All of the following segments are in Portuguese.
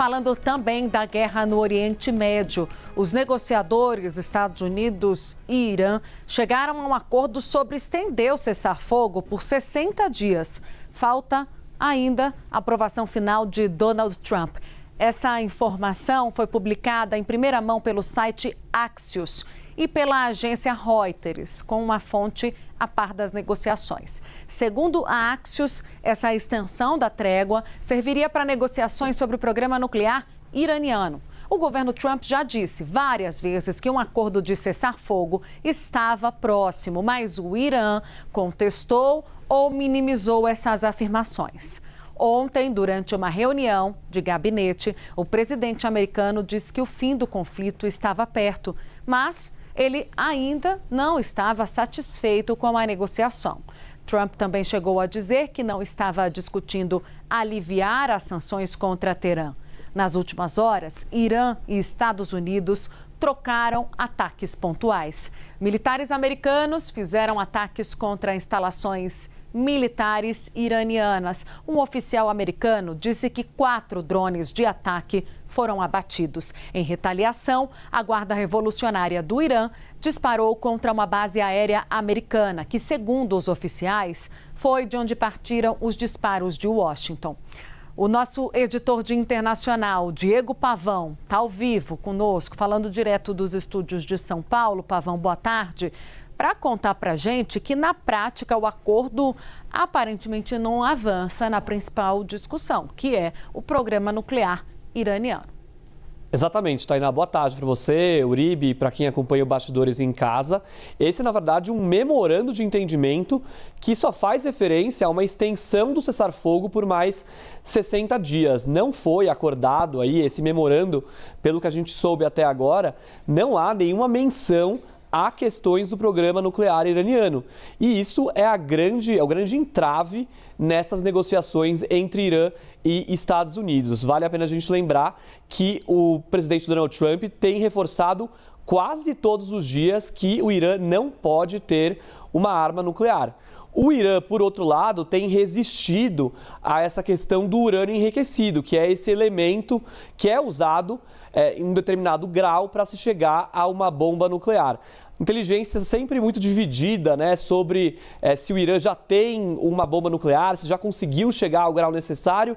Falando também da guerra no Oriente Médio, os negociadores Estados Unidos e Irã chegaram a um acordo sobre estender o cessar-fogo por 60 dias. Falta ainda a aprovação final de Donald Trump. Essa informação foi publicada em primeira mão pelo site Axios e pela agência Reuters, com uma fonte a par das negociações. Segundo a Axios, essa extensão da trégua serviria para negociações sobre o programa nuclear iraniano. O governo Trump já disse várias vezes que um acordo de cessar-fogo estava próximo, mas o Irã contestou ou minimizou essas afirmações. Ontem, durante uma reunião de gabinete, o presidente americano disse que o fim do conflito estava perto, mas ele ainda não estava satisfeito com a negociação. Trump também chegou a dizer que não estava discutindo aliviar as sanções contra Teherã. Nas últimas horas, Irã e Estados Unidos trocaram ataques pontuais. Militares americanos fizeram ataques contra instalações militares iranianas. Um oficial americano disse que 4 drones de ataque foram abatidos. Em retaliação, a Guarda Revolucionária do Irã disparou contra uma base aérea americana, que, segundo os oficiais, foi de onde partiram os disparos de Washington. O nosso editor de internacional, Diego Pavão, está ao vivo conosco, falando direto dos estúdios de São Paulo. Pavão, boa tarde. Para contar para a gente que, na prática, o acordo aparentemente não avança na principal discussão, que é o programa nuclear iraniano. Exatamente, Tainá. Boa tarde para você, Uribe, para quem acompanha o Bastidores em casa. Esse é, na verdade, um memorando de entendimento que só faz referência a uma extensão do cessar-fogo por mais 60 dias. Não foi acordado aí esse memorando, pelo que a gente soube até agora, não há nenhuma menção a questões do programa nuclear iraniano. E isso é o grande entrave nessas negociações entre Irã e Estados Unidos. Vale a pena a gente lembrar que o presidente Donald Trump tem reforçado quase todos os dias que o Irã não pode ter uma arma nuclear. O Irã, por outro lado, tem resistido a essa questão do urânio enriquecido, que é esse elemento que é usado em um determinado grau para se chegar a uma bomba nuclear. Inteligência sempre muito dividida, né, sobre se o Irã já tem uma bomba nuclear, se já conseguiu chegar ao grau necessário.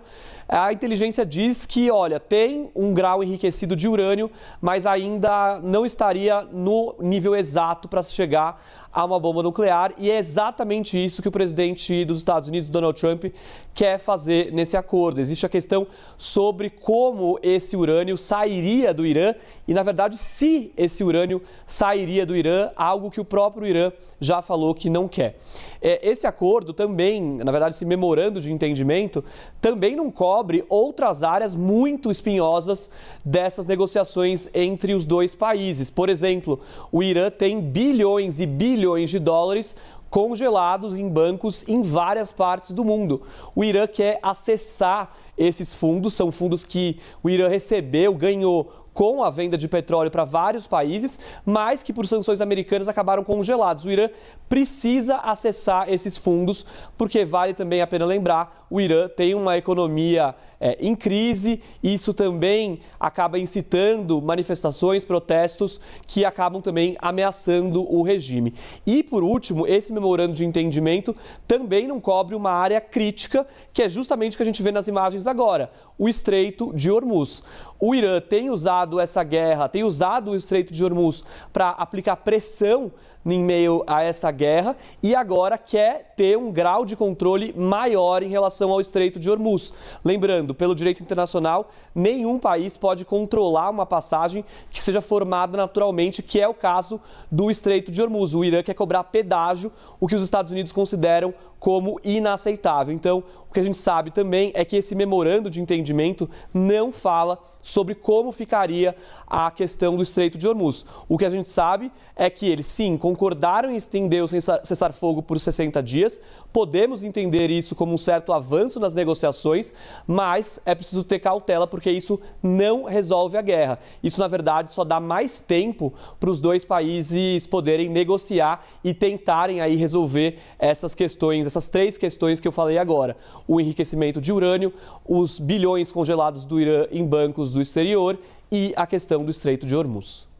A inteligência diz que, olha, tem um grau enriquecido de urânio, mas ainda não estaria no nível exato para se chegar a uma bomba nuclear, e é exatamente isso que o presidente dos Estados Unidos, Donald Trump, quer fazer nesse acordo. Existe a questão sobre como esse urânio sairia do Irã e, na verdade, se esse urânio sairia do Irã, algo que o próprio Irã já falou que não quer. Esse acordo também, na verdade, esse memorando de entendimento, também não cobre outras áreas muito espinhosas dessas negociações entre os dois países. Por exemplo, o Irã tem bilhões e bilhões de dólares congelados em bancos em várias partes do mundo. O Irã quer acessar esses fundos, são fundos que o Irã recebeu, ganhou com a venda de petróleo para vários países, mas que por sanções americanas acabaram congelados. O Irã precisa acessar esses fundos, porque vale também a pena lembrar, o Irã tem uma economia em crise, e isso também acaba incitando manifestações, protestos que acabam também ameaçando o regime. E, por último, esse memorando de entendimento também não cobre uma área crítica, que é justamente o que a gente vê nas imagens agora, o Estreito de Hormuz. O Irã tem usado essa guerra, tem usado o Estreito de Hormuz para aplicar pressão em meio a essa guerra e agora quer ter um grau de controle maior em relação ao Estreito de Hormuz. Lembrando, pelo direito internacional, nenhum país pode controlar uma passagem que seja formada naturalmente, que é o caso do Estreito de Hormuz. O Irã quer cobrar pedágio, o que os Estados Unidos consideram como inaceitável. Então, o que a gente sabe também é que esse memorando de entendimento não fala sobre como ficaria a questão do Estreito de Hormuz. O que a gente sabe é que eles, sim, concordaram em estender o cessar-fogo por 60 dias. Podemos entender isso como um certo avanço nas negociações, mas é preciso ter cautela, porque isso não resolve a guerra. Isso, na verdade, só dá mais tempo para os dois países poderem negociar e tentarem aí resolver essas questões, essas 3 questões que eu falei agora: o enriquecimento de urânio, os bilhões congelados do Irã em bancos do exterior e a questão do Estreito de Hormuz.